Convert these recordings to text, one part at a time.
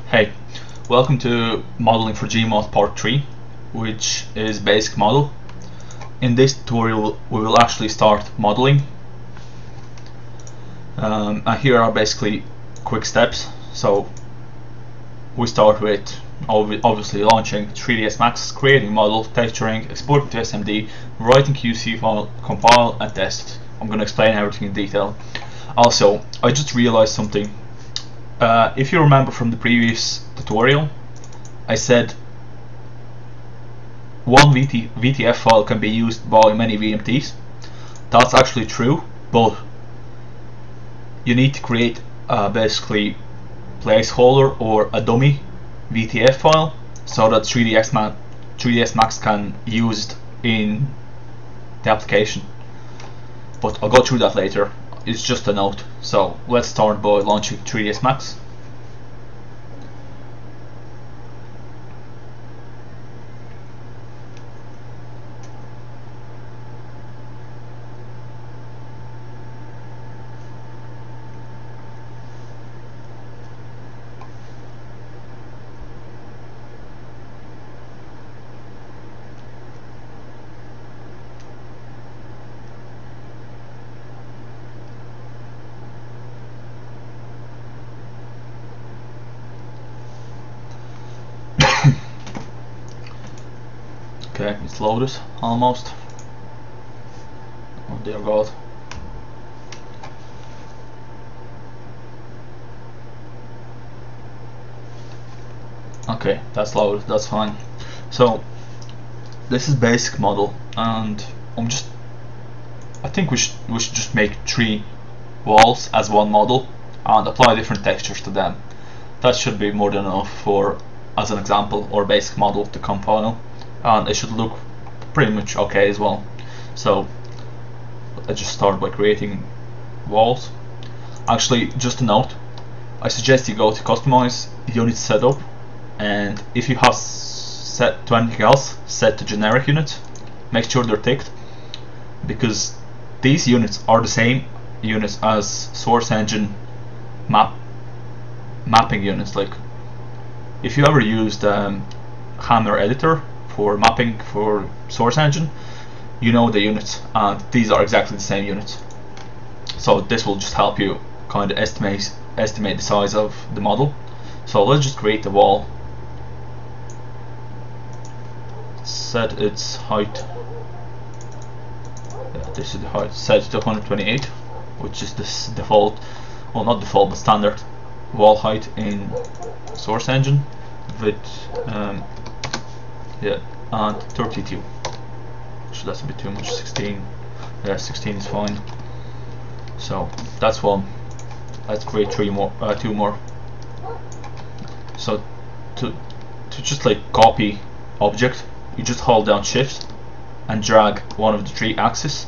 Hey, welcome to Modeling for Gmod Part 3, which is basic model. In this tutorial we will actually start modeling. And here are basically quick steps. So we start with obviously launching 3ds Max, creating model, texturing, exporting to SMD, writing QC file, compile and test. I'm going to explain everything in detail. Also, I just realized something. If you remember from the previous tutorial, I said one VTF file can be used by many VMTs. That's actually true, but you need to create basically placeholder or a dummy VTF file so that 3ds Max can use it in the application. But I'll go through that later. It's just a note. So let's start by launching 3ds Max. Okay, it's loaded almost. Oh dear God. Okay, that's loaded, that's fine. So this is basic model, and I think we should just make 3 walls as one model and apply different textures to them. That should be more than enough for as an example or basic model to compile, and it should look pretty much okay as well. So let's just start by creating walls. Actually, just a note, I suggest you go to customize unit setup, and if you have set to anything else, set to generic units, make sure they're ticked, because these units are the same units as source engine mapping units. Like if you ever used Hammer editor for mapping for source engine, you know the units, and these are exactly the same units. So this will just help you kind of estimate the size of the model. So let's just create the wall, set its height, this is the height, set to 128, which is this default, well not default but standard wall height in source engine, with yeah, and 32. So that's a bit too much. 16. Yeah, 16 is fine. So that's one. Let's create 2 more. So to just like copy object, you just hold down Shift and drag one of the 3 axes.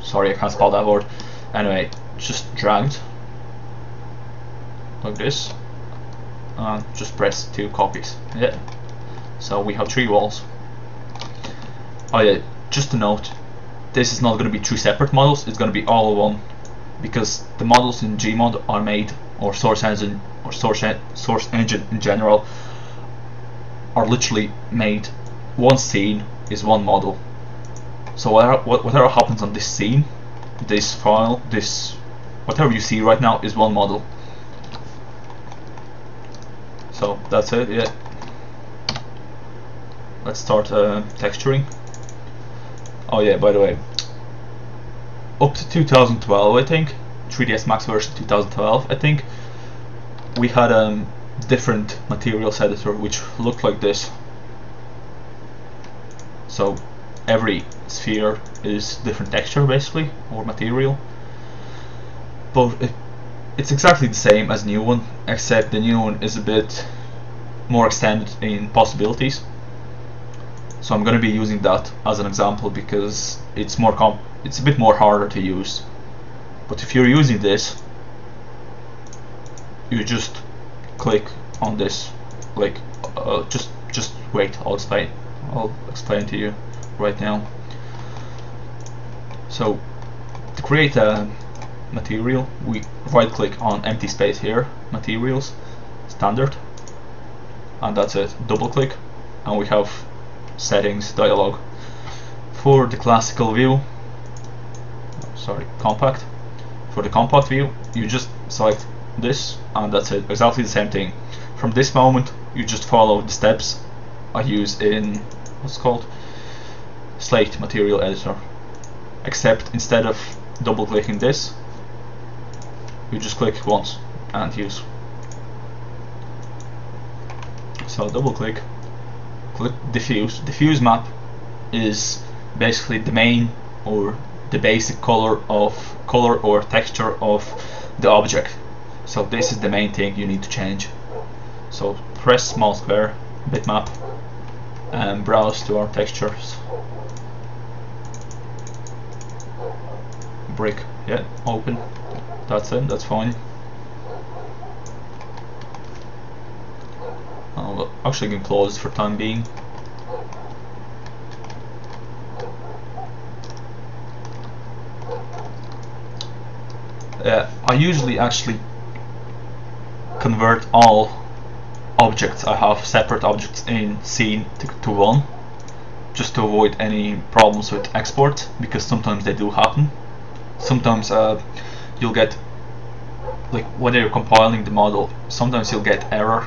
Sorry, I can't spell that word. Anyway, just dragged like this, and just press 2 copies. Yeah. So we have 3 walls. Oh yeah, just a note, this is not going to be 3 separate models, it's going to be all one, because the models in Gmod are made, or source engine in general, are literally made, one scene is one model. So whatever happens on this scene, this file, whatever you see right now is one model. So that's it, yeah. Let's start texturing. Oh yeah, by the way, up to 2012 I think, 3ds Max version 2012 I think, we had a different materials editor which looked like this. So every sphere is different texture basically, or material, but it's exactly the same as the new one, except the new one is a bit more extended in possibilities. So I'm going to be using that as an example because it's it's a bit more harder to use. But if you're using this, you just click on this, like just wait, I'll explain to you right now. So to create a material, we right click on empty space here, materials, standard, and that's it. Double click and we have settings dialog. For the classical view, sorry, compact, for the compact view you just select this and that's it, exactly the same thing. From this moment you just follow the steps I use in what's called Slate Material Editor, except instead of double clicking this you just click once and use. So double click, click diffuse. Diffuse map is basically the main or the basic color or texture of the object. So this is the main thing you need to change. So press small square, bitmap, and browse to our textures. Brick, yeah, open. That's it, that's fine. I'll actually can close for time being. I usually actually convert all objects. I have separate objects in scene to one, just to avoid any problems with export, because sometimes they do happen. Sometimes you'll get, like when you're compiling the model, sometimes you'll get error.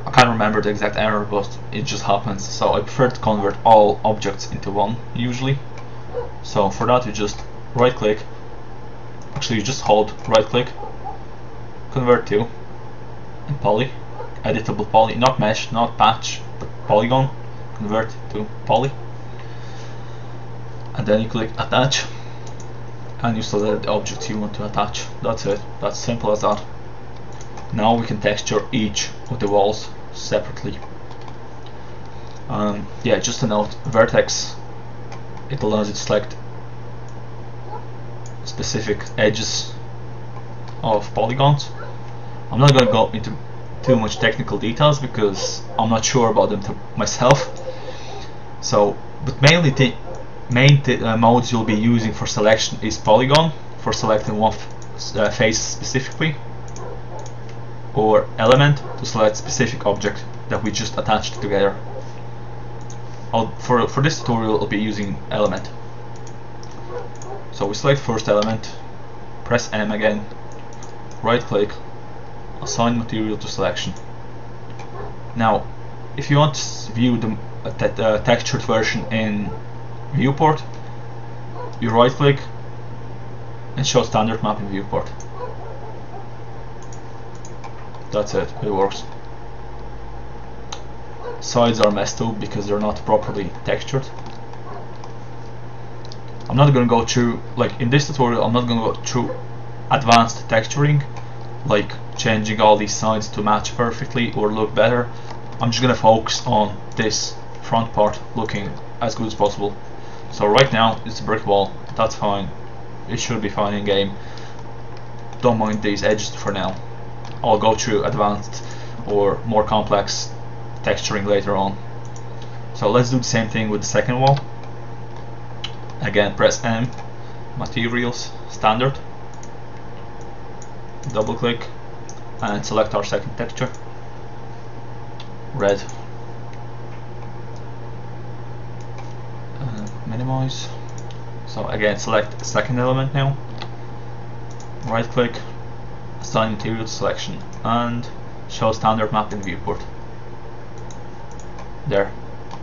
I can't remember the exact error, but it just happens. So I prefer to convert all objects into one usually. So for that you just right click, actually you just hold right click, convert to, and poly, editable poly, not mesh, not patch, but polygon, convert to poly, and then you click attach and you select the object you want to attach. That's it, that's simple as that. Now we can texture each of the walls separately. Yeah, just a note, vertex, it allows you to select specific edges of polygons. I'm not going to go into too much technical details because I'm not sure about them myself. So, but mainly the main modes you'll be using for selection is polygon, for selecting one face specifically, or element to select specific object that we just attached together. For this tutorial I'll be using element. So we select first element, press M again, right click, assign material to selection. Now if you want to view the textured version in viewport, you right click and show standard map in viewport. That's it, it works. Sides are messed up because they're not properly textured. I'm not going to go through, like in this tutorial, I'm not going to go through advanced texturing, like changing all these sides to match perfectly or look better. I'm just going to focus on this front part looking as good as possible. So right now it's a brick wall, that's fine, it should be fine in game. Don't mind these edges for now. I'll go through advanced or more complex texturing later on. So let's do the same thing with the second wall. Again, press M, materials, standard, double click and select our second texture, red, minimize. So again, select the second element now, right click, assign material to selection and show standard map in viewport. There,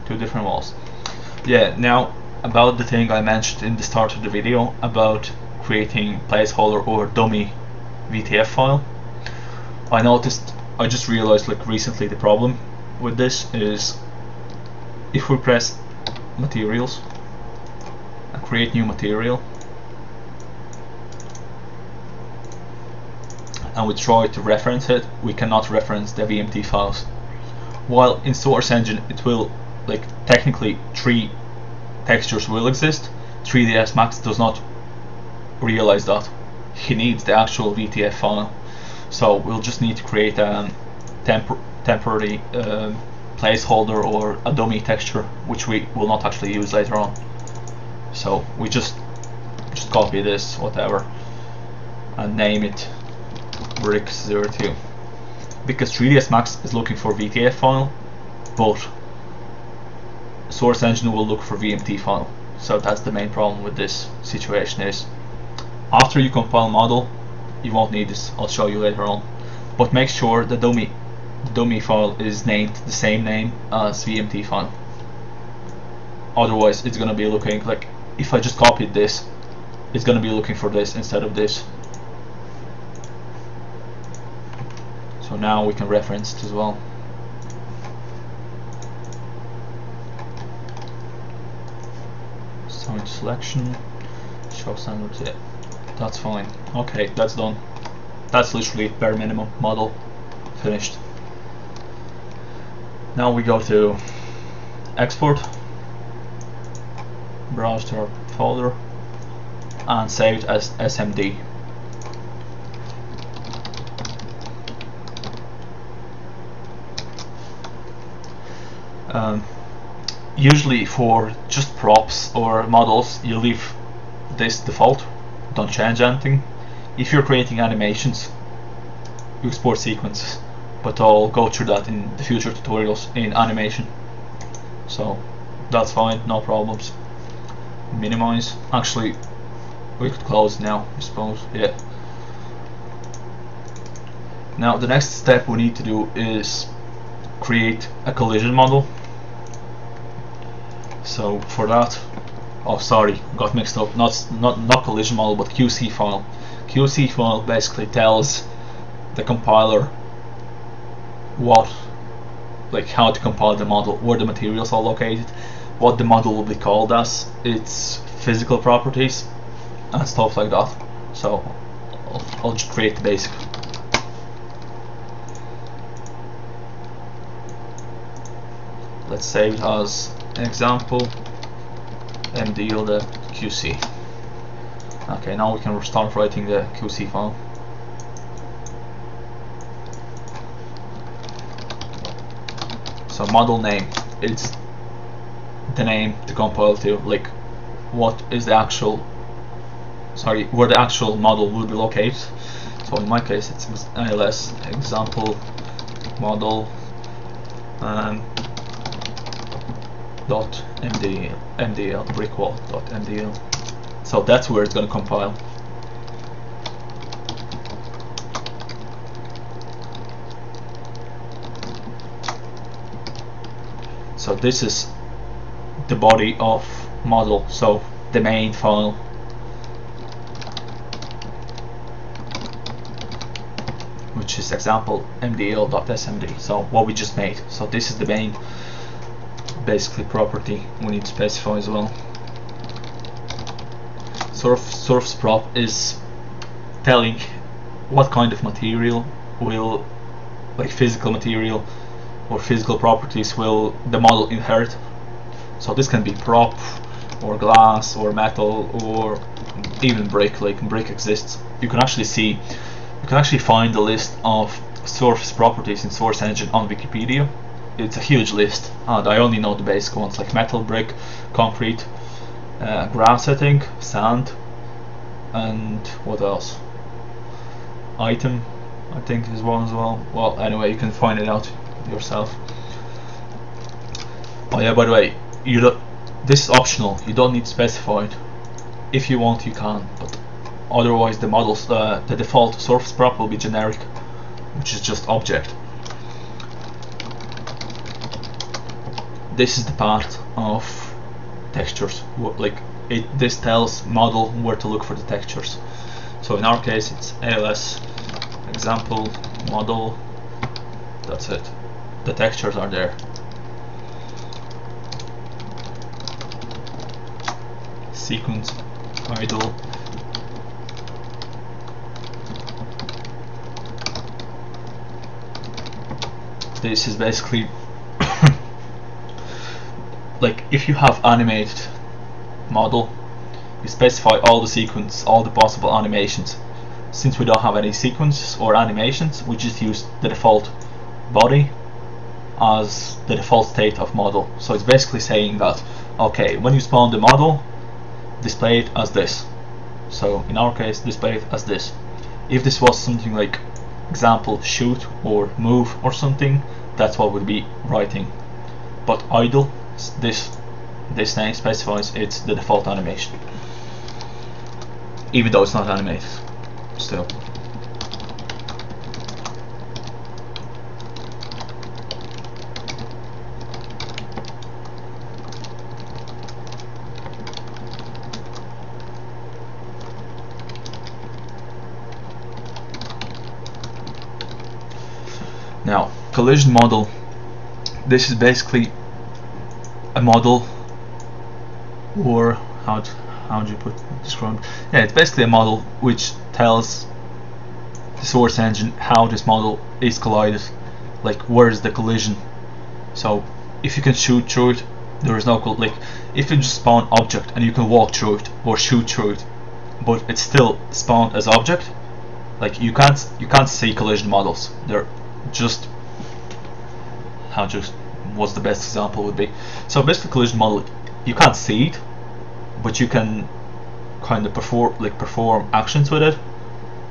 two different walls. Yeah, now about the thing I mentioned in the start of the video about creating placeholder or dummy VTF file. I just realized like recently the problem with this is if we press materials and create new material and we try to reference it, we cannot reference the VMT files. While in Source Engine it will, like technically 3 textures will exist, 3ds Max does not realize that. He needs the actual VTF file. So we'll just need to create a temporary placeholder or a dummy texture, which we will not actually use later on. So we just copy this, whatever, and name it brick02. because 3ds Max is looking for VTF file, but Source Engine will look for VMT file. So that's the main problem with this situation. Is after you compile model, you won't need this, I'll show you later on, but make sure the dummy file is named the same name as VMT file. Otherwise it's gonna be looking like, if I just copied this, it's gonna be looking for this instead of this. So now we can reference it as well. Sound selection, show standards, yeah, that's fine. Okay, that's done. That's literally bare minimum model finished. Now we go to export, browse to our folder, and save it as SMD. Usually for just props or models, you leave this default, don't change anything. If you're creating animations, you export sequences, but I'll go through that in the future tutorials in animation. So that's fine, no problems. Minimize. Actually, we could close now, I suppose. Yeah. Now the next step we need to do is create a collision model. So for that, oh sorry, got mixed up. Not collision model, but QC file. QC file basically tells the compiler how to compile the model, where the materials are located, what the model will be called as, its physical properties, and stuff like that. So I'll just create the basic. Let's save it as example mdl.qc. Okay, now we can start writing the QC file. So model name, it's the name to compile to, like what is the actual, where the actual model will be located. So in my case it's ILS example model .mdl brickwall.mdl. So that's where it's going to compile. So this is the body of model, so the main file. Which is example mdl.smd, so what we just made. So this is the main basically property we need to specify as well. Source prop is telling what kind of material will, like physical material or physical properties, will the model inherit. So this can be prop or glass or metal or even brick. Like brick exists. You can actually find the list of source properties in Source Engine on Wikipedia. It's a huge list, and I only know the basic ones like metal, brick, concrete, grass, I think, sand, and what else? Item, I think, is one as well. Well, anyway, you can find it out yourself. Oh yeah, by the way, this is optional. You don't need to specify it. If you want, you can, but otherwise the models, the default source prop will be generic, which is just object. This is the part of textures. This tells model where to look for the textures. So in our case, it's ALS example model. That's it. The textures are there. Sequence idle. This is basically like if you have animated model, you specify all the sequence, all the possible animations. Since we don't have any sequences or animations, we just use the default body as the default state of model. So it's basically saying that, okay, when you spawn the model, display it as this. So in our case, display it as this. If this was something like example shoot or move or something, that's what we'll be writing. But idle, this thing specifies it's the default animation, even though it's not animated still. Now, collision model. This is basically a model, or how do you describe it? Yeah, it's basically a model which tells the source engine how this model is collided, like where is the collision. So if you can shoot through it, there is no like if you just spawn object and you can walk through it or shoot through it, but it's still spawned as object. Like you can't see collision models. They're just what's the best example would be. So basically collision model, you can't see it, but you can kind of perform actions with it.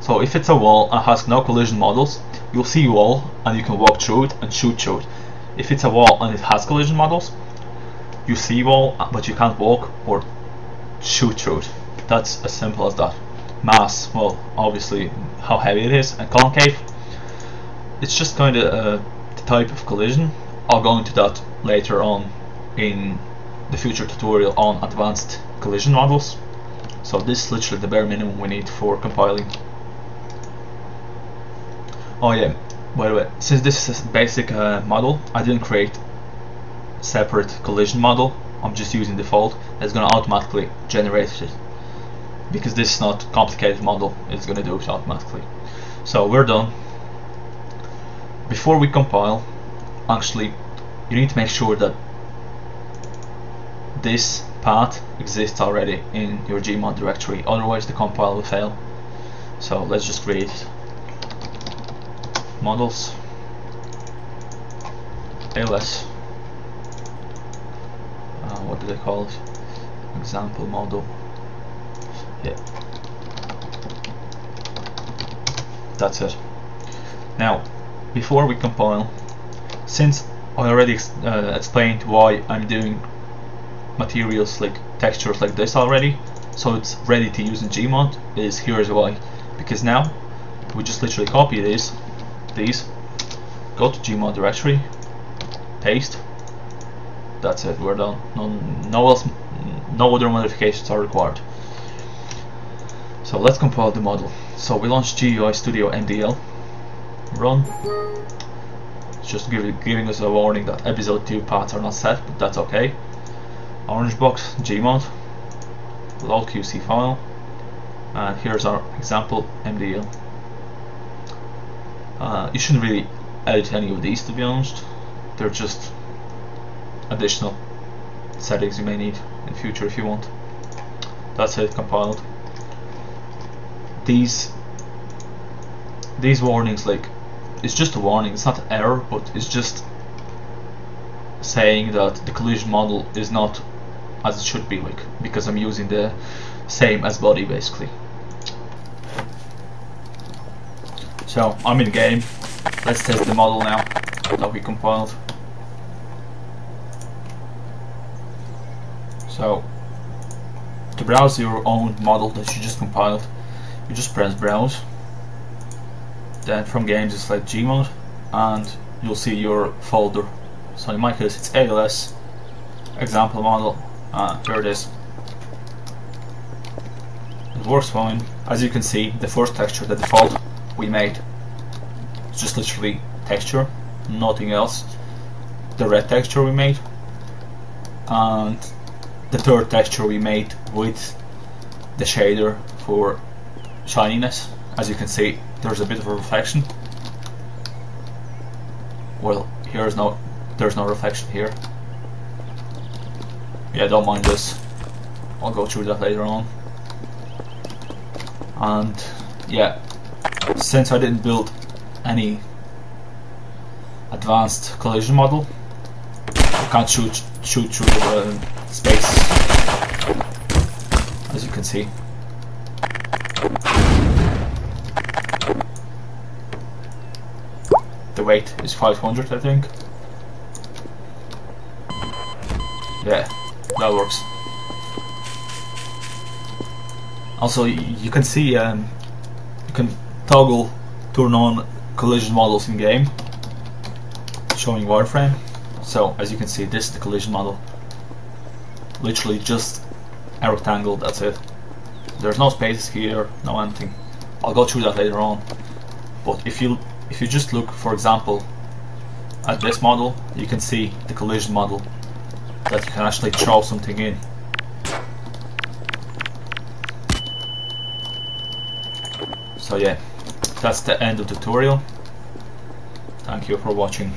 So if it's a wall and has no collision models, you'll see wall and you can walk through it and shoot through it. If it's a wall and it has collision models, you see wall but you can't walk or shoot through it. That's as simple as that. Mass, well, obviously how heavy it is, and concave, it's just kind of the type of collision. I'll go into that later on in the future tutorial on advanced collision models. So this is literally the bare minimum we need for compiling. Oh yeah, by the way, since this is a basic model, I didn't create separate collision model. I'm just using default. It's going to automatically generate it, because this is not a complicated model, it's going to do it automatically. So we're done. Before we compile, actually you need to make sure that this path exists already in your Gmod directory, otherwise the compile will fail. So let's just create models als, what do they call it, example model. Yeah, that's it. Now before we compile, since I already explained why I'm doing materials like textures like this already, so it's ready to use in Gmod, is here's why. Because now we just literally copy these, go to Gmod directory, paste, that's it, we're done. No other modifications are required. So let's compile the model. So we launch GUI Studio MDL, run. It's just giving us a warning that episode 2 paths are not set, but that's okay. Orange box, Gmod, load QC file, and here's our example MDL. You shouldn't really edit any of these, to be honest. They're just additional settings you may need in future if you want. That's it, compiled. These warnings, like, it's just a warning, it's not an error, but it's just saying that the collision model is not as it should be, like, because I'm using the same as body basically. So I'm in game. Let's test the model now that we compiled. So to browse your own model that you just compiled, you just press browse, then from games it's like Gmod, and you'll see your folder. So in my case it's ALS example model. Here it is. It works fine. As you can see, the first texture, the default we made, it's just literally texture, nothing else. The red texture we made, and the third texture we made with the shader for shininess. As you can see, there's a bit of a reflection. Well, there's no reflection here. Yeah, don't mind this. I'll go through that later on. And yeah, since I didn't build any advanced collision model, I can't shoot through the space, as you can see. the weight is 500, I think. Yeah, that works. Also, you can see you can toggle turn on collision models in game, showing wireframe. So as you can see, this is the collision model. Literally just a rectangle, that's it. There's no spaces here, no anything. I'll go through that later on. But if you just look, for example, at this model, you can see the collision model, that you can actually throw something in. So yeah, that's the end of the tutorial. Thank you for watching.